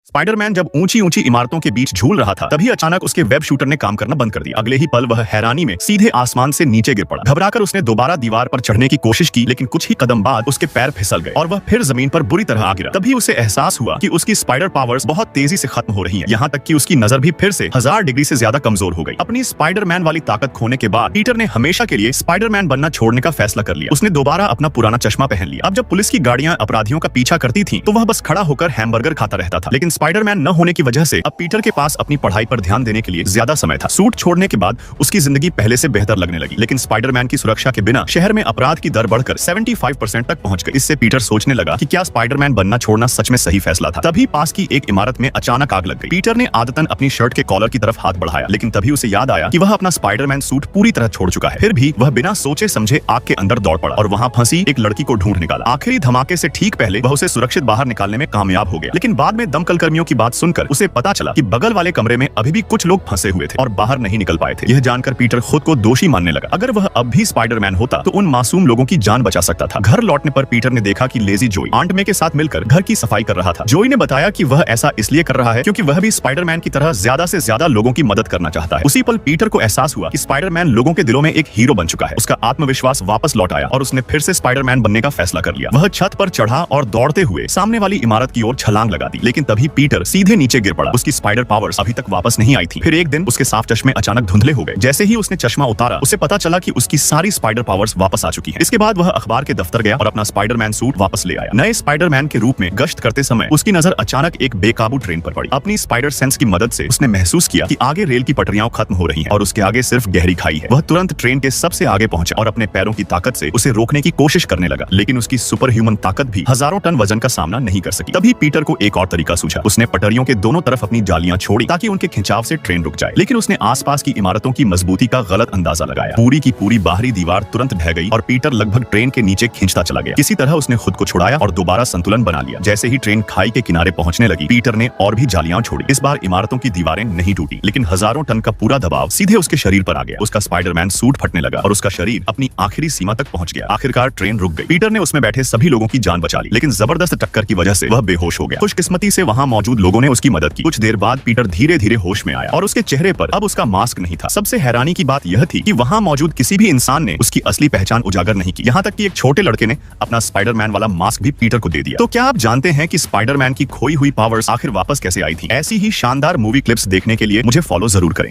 Spiderman जब ऊंची ऊंची इमारतों के बीच झूल रहा था, तभी अचानक उसके वेब शूटर ने काम करना बंद कर दिया। अगले ही पल वह हैरानी में सीधे आसमान से नीचे गिर पड़ा। घबराकर उसने दोबारा दीवार पर चढ़ने की कोशिश की, लेकिन कुछ ही कदम बाद उसके पैर फिसल गए और वह फिर जमीन पर बुरी तरह आ गिरा। तभी उसे एहसास हुआ कि उसकी स्पाइडर पावर्स बहुत तेजी से खत्म हो रही हैं। यहाँ तक कि उसकी नजर भी फिर से 1000 डिग्री से ज्यादा कमजोर हो गई। अपनी स्पाइडरमैन वाली ताकत खोने के बाद पीटर ने हमेशा के लिए स्पाइडरमैन बनना छोड़ने का फैसला कर लिया। उसने दोबारा अपना पुराना चश्मा पहन लिया। अब जब पुलिस की गाड़ियां अपराधियों का पीछा करती थीं, तो वह बस खड़ा होकर हैमबर्गर खाता रहता था। लेकिन स्पाइडरमैन न होने की वजह से अब पीटर के पास अपनी पढ़ाई पर ध्यान देने के लिए ज्यादा समय था। सूट छोड़ने के बाद उसकी जिंदगी पहले से बेहतर लगने लगी, लेकिन स्पाइडरमैन की सुरक्षा के बिना शहर में अपराध की दर बढ़कर 75% तक पहुंच गई। इससे पीटर सोचने लगा कि क्या स्पाइडरमैन बनना छोड़ना सच में सही फैसला था। तभी पास की एक इमारत में अचानक आग लग गई। पीटर ने आदतन अपनी शर्ट के कॉलर की तरफ हाथ बढ़ाया, लेकिन तभी उसे याद आया कि वह अपना स्पाइडरमैन सूट पूरी तरह छोड़ चुका है। फिर भी वह बिना सोचे समझे आग के अंदर दौड़ पड़ा और वहां फंसी एक लड़की को ढूंढ निकाला। आखिरी धमाके से ठीक पहले वह उसे सुरक्षित बाहर निकालने में कामयाब हो गया, लेकिन बाद में दमकल कर्मियों की बात सुनकर उसे पता चला कि बगल वाले कमरे में अभी भी कुछ लोग फंसे हुए थे और बाहर नहीं निकल पाए थे। यह जानकर पीटर खुद को दोषी मानने लगा। अगर वह अब भी स्पाइडरमैन होता तो उन मासूम लोगों की जान बचा सकता था। घर लौटने पर पीटर ने देखा कि लेजी जोई आंट मे के साथ मिलकर घर की सफाई कर रहा था। जोई ने बताया कि वह ऐसा इसलिए कर रहा है क्योंकि वह भी स्पाइडरमैन की तरह ज्यादा से ज्यादा लोगों की मदद करना चाहता है। उसी पल पीटर को एहसास हुआ कि स्पाइडरमैन लोगों के दिलों में एक हीरो बन चुका है। उसका आत्मविश्वास वापस लौट आया और उसने फिर से स्पाइडरमैन बनने का फैसला कर लिया। वह छत पर चढ़ा और दौड़ते हुए सामने वाली इमारत की ओर छलांग लगा दी, लेकिन तभी पीटर सीधे नीचे गिर पड़ा। उसकी स्पाइडर पावर्स अभी तक वापस नहीं आई थी। फिर एक दिन उसके साफ चश्मे अचानक धुंधले हो गए। जैसे ही उसने चश्मा उतारा, उसे पता चला कि उसकी सारी स्पाइडर पावर्स वापस आ चुकी हैं। इसके बाद वह अखबार के दफ्तर गया और अपना स्पाइडरमैन सूट वापस ले आया। नए स्पाइडरमैन के रूप में गश्त करते समय उसकी नजर अचानक एक बेकाबू ट्रेन पर पड़ी। अपनी स्पाइडर सेंस की मदद से उसने महसूस किया कि आगे रेल की पटरियां खत्म हो रही हैं और उसके आगे सिर्फ गहरी खाई है। वह तुरंत ट्रेन के सबसे आगे पहुंचा और अपने पैरों की ताकत से उसे रोकने की कोशिश करने लगा, लेकिन उसकी सुपर ह्यूमन ताकत भी हजारों टन वजन का सामना नहीं कर सकी। तभी पीटर को एक और तरीका सूझा। उसने पटरियों के दोनों तरफ अपनी जालियां छोड़ी ताकि उनके खिंचाव से ट्रेन रुक जाए, लेकिन उसने आसपास की इमारतों की मजबूती का गलत अंदाजा लगाया। पूरी की पूरी बाहरी दीवार तुरंत ढह गई और पीटर लगभग ट्रेन के नीचे खिंचता चला गया। किसी तरह उसने खुद को छुड़ाया और दोबारा संतुलन बना लिया। जैसे ही ट्रेन खाई के किनारे पहुंचने लगी, पीटर ने और भी जालियां छोड़ी। इस बार इमारतों की दीवारें नहीं टूटी, लेकिन हजारों टन का पूरा दबाव सीधे उसके शरीर पर आ गया। उसका स्पाइडरमैन सूट फटने लगा और उसका शरीर अपनी आखिरी सीमा तक पहुंच गया। आखिरकार ट्रेन रुक गई। पीटर ने उसमें बैठे सभी लोगों की जान बचा ली, लेकिन जबरदस्त टक्कर की वजह से वह बेहोश हो गया। खुशकिस्मती से वहां मौजूद लोगों ने उसकी मदद की। कुछ देर बाद पीटर धीरे धीरे होश में आया और उसके चेहरे पर अब उसका मास्क नहीं था। सबसे हैरानी की बात यह थी कि वहां मौजूद किसी भी इंसान ने उसकी असली पहचान उजागर नहीं की। यहाँ तक कि एक छोटे लड़के ने अपना स्पाइडरमैन वाला मास्क भी पीटर को दे दिया। तो क्या आप जानते हैं कि स्पाइडरमैन की खोई हुई पावर्स आखिर वापस कैसे आई थी? ऐसी ही शानदार मूवी क्लिप्स देखने के लिए मुझे फॉलो जरूर करें।